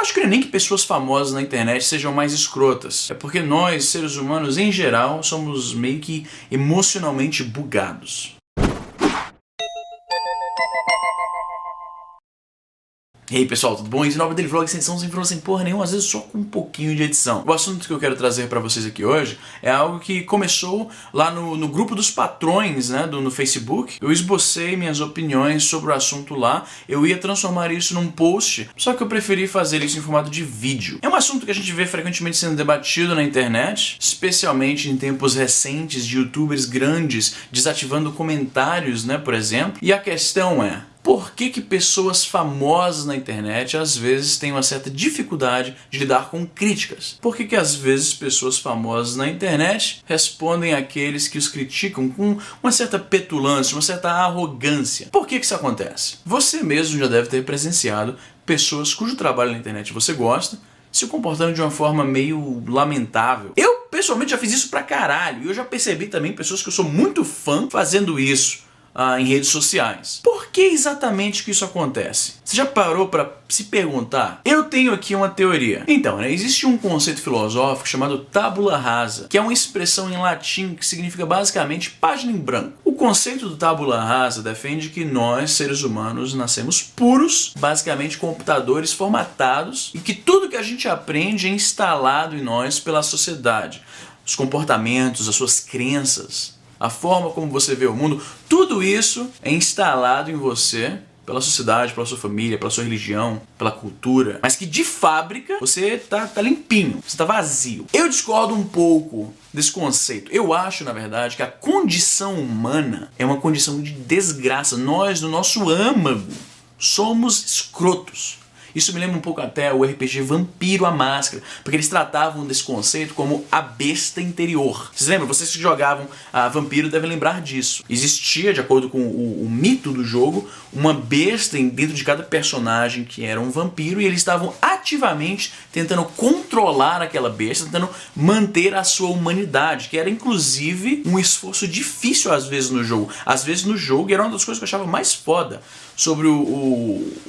acho que não é nem que pessoas famosas na internet sejam mais escrotas. É porque nós, seres humanos, em geral, somos meio que emocionalmente bugados. E aí pessoal, tudo bom? Esse é o Daily Vlog, sem edição, sem informação, sem porra nenhuma, às vezes só com um pouquinho de edição. O assunto que eu quero trazer pra vocês aqui hoje é algo que começou lá no grupo dos patrões, né, no Facebook. Eu esbocei minhas opiniões sobre o assunto lá, eu ia transformar isso num post, só que eu preferi fazer isso em formato de vídeo. É um assunto que a gente vê frequentemente sendo debatido na internet, especialmente em tempos recentes de youtubers grandes desativando comentários, né, por exemplo. E a questão é: por que pessoas famosas na internet às vezes têm uma certa dificuldade de lidar com críticas? Por que às vezes pessoas famosas na internet respondem àqueles que os criticam com uma certa petulância, uma certa arrogância? Por que isso acontece? Você mesmo já deve ter presenciado pessoas cujo trabalho na internet você gosta se comportando de uma forma meio lamentável. Eu pessoalmente já fiz isso pra caralho, e eu já percebi também pessoas que eu sou muito fã fazendo isso em redes sociais. Por que exatamente que isso acontece? Você já parou para se perguntar? Eu tenho aqui uma teoria. Então, né, existe um conceito filosófico chamado tabula rasa, que é uma expressão em latim que significa basicamente página em branco. O conceito do tabula rasa defende que nós, seres humanos, nascemos puros, basicamente computadores formatados, e que tudo que a gente aprende é instalado em nós pela sociedade. Os comportamentos, as suas crenças, a forma como você vê o mundo, tudo isso é instalado em você pela sociedade, pela sua família, pela sua religião, pela cultura, mas que de fábrica você tá limpinho, você tá vazio. Eu discordo um pouco desse conceito. Eu acho, na verdade, que a condição humana é uma condição de desgraça. Nós, no nosso âmago, somos escrotos. Isso me lembra um pouco até o RPG Vampiro à Máscara, porque eles tratavam desse conceito como a besta interior. Vocês lembram? Vocês que jogavam Vampiro devem lembrar disso. Existia, de acordo com o mito do jogo, uma besta dentro de cada personagem que era um vampiro, e eles estavam ativamente tentando controlar aquela besta, tentando manter a sua humanidade, que era inclusive um esforço difícil às vezes no jogo. Às vezes no jogo, e era uma das coisas que eu achava mais foda sobre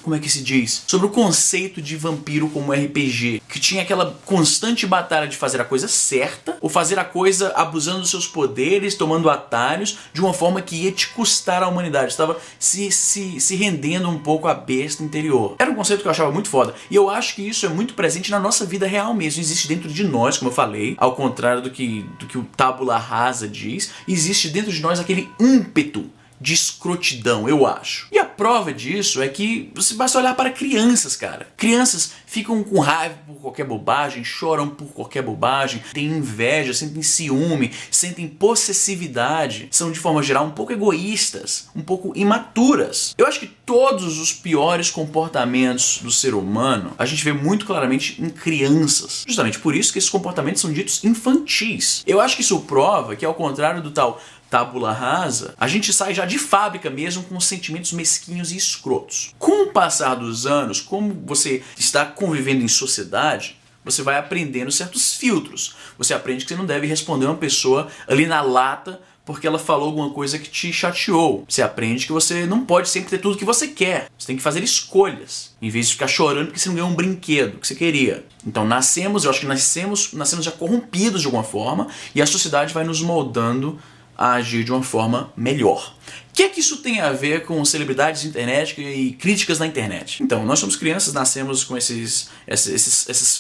como é que se diz? Sobre o conceito de vampiro como RPG, que tinha aquela constante batalha de fazer a coisa certa ou fazer a coisa abusando dos seus poderes, tomando atalhos de uma forma que ia te custar a humanidade. Estava se rendendo um pouco à besta interior. Era um conceito que eu achava muito foda, e eu acho que isso é muito presente na nossa vida real mesmo. Existe dentro de nós, como eu falei, ao contrário do que o tabula rasa diz, existe dentro de nós aquele ímpeto de escrotidão, eu acho. E a prova disso é que você basta olhar para crianças, cara. Crianças ficam com raiva por qualquer bobagem, choram por qualquer bobagem, têm inveja, sentem ciúme, sentem possessividade, são de forma geral um pouco egoístas, um pouco imaturas. Eu acho que todos os piores comportamentos do ser humano a gente vê muito claramente em crianças. Justamente por isso que esses comportamentos são ditos infantis. Eu acho que isso prova que, ao contrário do tal tabula rasa, a gente sai já de fábrica mesmo com sentimentos mesquinhos e escrotos. Com o passar dos anos, como você está convivendo em sociedade, você vai aprendendo certos filtros. Você aprende que você não deve responder uma pessoa ali na lata porque ela falou alguma coisa que te chateou. Você aprende que você não pode sempre ter tudo que você quer. Você tem que fazer escolhas, em vez de ficar chorando porque você não ganhou um brinquedo que você queria. Então eu acho que nascemos já corrompidos de alguma forma, e a sociedade vai nos moldando a agir de uma forma melhor. O que é que isso tem a ver com celebridades de internet e críticas na internet? Então, nós somos crianças, nascemos com esses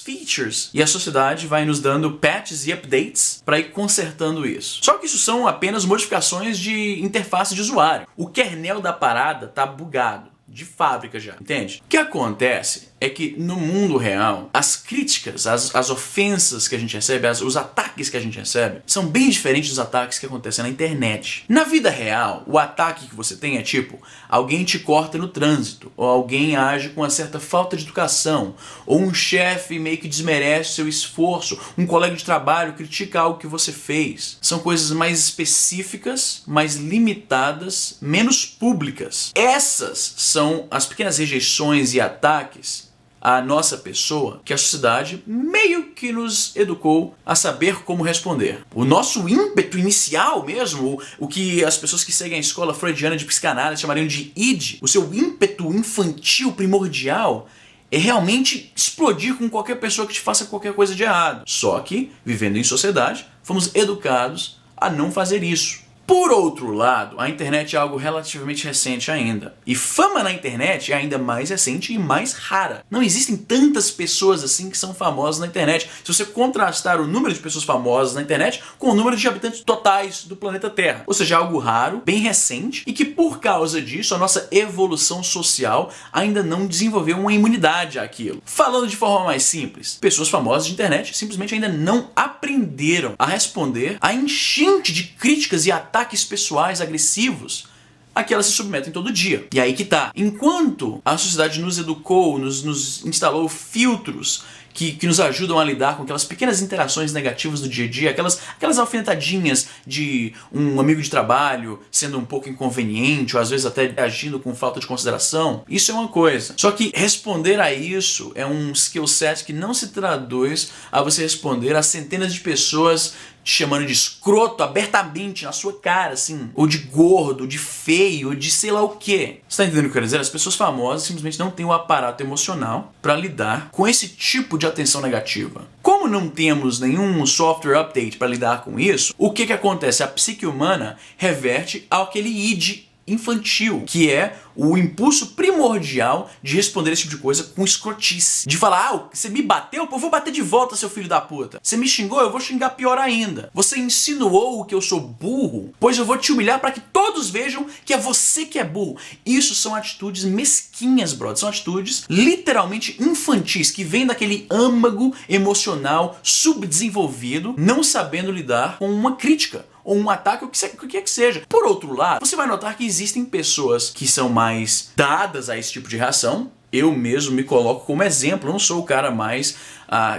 features, e a sociedade vai nos dando patches e updates para ir consertando isso. Só que isso são apenas modificações de interface de usuário. O kernel da parada tá bugado de fábrica já, entende? O que acontece é que no mundo real, as críticas, as ofensas que a gente recebe, os ataques que a gente recebe, são bem diferentes dos ataques que acontecem na internet. Na vida real, o ataque que você tem é tipo, alguém te corta no trânsito, ou alguém age com uma certa falta de educação, ou um chefe meio que desmerece seu esforço, um colega de trabalho critica algo que você fez. São coisas mais específicas, mais limitadas, menos públicas. Essas são as pequenas rejeições e ataques à nossa pessoa que a sociedade meio que nos educou a saber como responder. O nosso ímpeto inicial mesmo, o que as pessoas que seguem a escola freudiana de psicanálise chamariam de id, o seu ímpeto infantil primordial, é realmente explodir com qualquer pessoa que te faça qualquer coisa de errado. Só que, vivendo em sociedade, fomos educados a não fazer isso. Por outro lado, a internet é algo relativamente recente ainda. E fama na internet é ainda mais recente e mais rara. Não existem tantas pessoas assim que são famosas na internet. Se você contrastar o número de pessoas famosas na internet com o número de habitantes totais do planeta Terra. Ou seja, algo raro, bem recente, e que por causa disso a nossa evolução social ainda não desenvolveu uma imunidade àquilo. Falando de forma mais simples, pessoas famosas de internet simplesmente ainda não aprenderam a responder à enchente de críticas e ataques pessoais agressivos a que elas se submetem todo dia. E aí que tá. Enquanto a sociedade nos educou, nos instalou filtros que nos ajudam a lidar com aquelas pequenas interações negativas do dia a dia, aquelas alfinetadinhas de um amigo de trabalho sendo um pouco inconveniente, ou às vezes até agindo com falta de consideração, isso é uma coisa. Só que responder a isso é um skill set que não se traduz a você responder a centenas de pessoas te chamando de escroto abertamente na sua cara, assim, ou de gordo, de feio, ou de sei lá o quê. Você tá entendendo o que eu quero dizer? As pessoas famosas simplesmente não têm o aparato emocional para lidar com esse tipo de atenção negativa. Como não temos nenhum software update para lidar com isso, o que acontece? A psique humana reverte àquele id infantil, que é o impulso primordial de responder esse tipo de coisa com escrotice. De falar, você me bateu? Pô, eu vou bater de volta, seu filho da puta. Você me xingou? Eu vou xingar pior ainda. Você insinuou que eu sou burro? Pois eu vou te humilhar para que todos vejam que é você que é burro. Isso são atitudes mesquinhas, brother. São atitudes literalmente infantis, que vêm daquele âmago emocional subdesenvolvido, não sabendo lidar com uma crítica ou um ataque, o que é que seja. Por outro lado, você vai notar que existem pessoas que são mais dadas a esse tipo de reação. Eu mesmo me coloco como exemplo, eu não sou o cara mais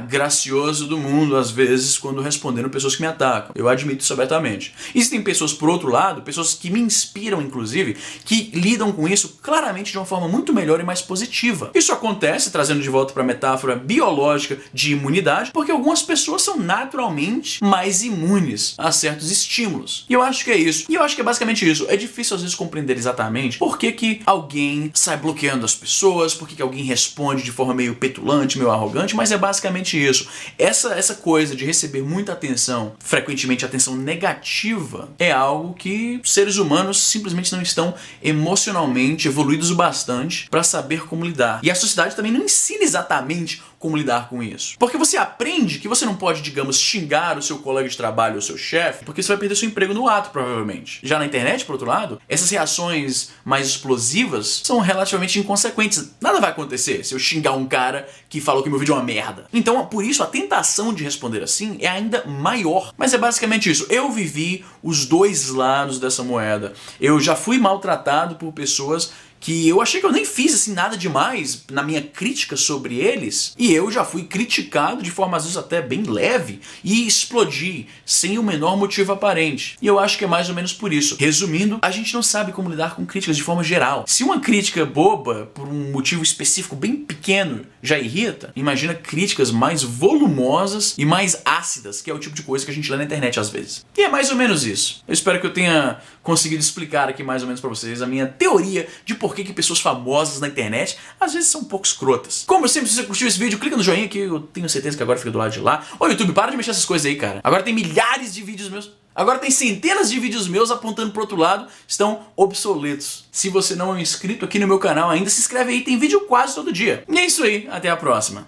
gracioso do mundo, às vezes, quando respondendo pessoas que me atacam. Eu admito isso abertamente. Existem pessoas, por outro lado, pessoas que me inspiram, inclusive, que lidam com isso claramente de uma forma muito melhor e mais positiva. Isso acontece, trazendo de volta para a metáfora biológica de imunidade, porque algumas pessoas são naturalmente mais imunes a certos estímulos. E eu acho que é isso. E eu acho que é basicamente isso. É difícil, às vezes, compreender exatamente por que alguém sai bloqueando as pessoas, por que alguém responde de forma meio petulante, meio arrogante, mas é basicamente isso. Essa coisa de receber muita atenção, frequentemente atenção negativa, é algo que seres humanos simplesmente não estão emocionalmente evoluídos o bastante para saber como lidar. E a sociedade também não ensina exatamente como lidar com isso. Porque você aprende que você não pode, digamos, xingar o seu colega de trabalho ou seu chefe, porque você vai perder seu emprego no ato, provavelmente. Já na internet, por outro lado, essas reações mais explosivas são relativamente inconsequentes. Nada vai acontecer se eu xingar um cara que falou que meu vídeo é uma merda. Então, por isso, a tentação de responder assim é ainda maior. Mas é basicamente isso. Eu vivi os dois lados dessa moeda. Eu já fui maltratado por pessoas que eu achei que eu nem fiz assim nada demais na minha crítica sobre eles, e eu já fui criticado de forma às vezes até bem leve e explodi sem o menor motivo aparente. E eu acho que é mais ou menos por isso. Resumindo, a gente não sabe como lidar com críticas de forma geral. Se uma crítica boba, por um motivo específico bem pequeno, já irrita, imagina críticas mais volumosas e mais ácidas, que é o tipo de coisa que a gente lê na internet às vezes. E é mais ou menos isso. Eu espero que eu tenha conseguido explicar aqui mais ou menos pra vocês a minha teoria de por que pessoas famosas na internet às vezes são um pouco escrotas. Como sempre, se você curtiu esse vídeo, clica no joinha que eu tenho certeza que agora fica do lado de lá. Ô YouTube, para de mexer essas coisas aí, cara. Agora tem milhares de vídeos meus. Agora tem centenas de vídeos meus apontando pro outro lado, estão obsoletos. Se você não é um inscrito aqui no meu canal ainda, se inscreve aí, tem vídeo quase todo dia. E é isso aí, até a próxima.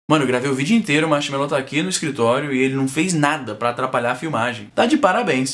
Mano, eu gravei o vídeo inteiro, o Marshmello tá aqui no escritório e ele não fez nada pra atrapalhar a filmagem. Tá de parabéns.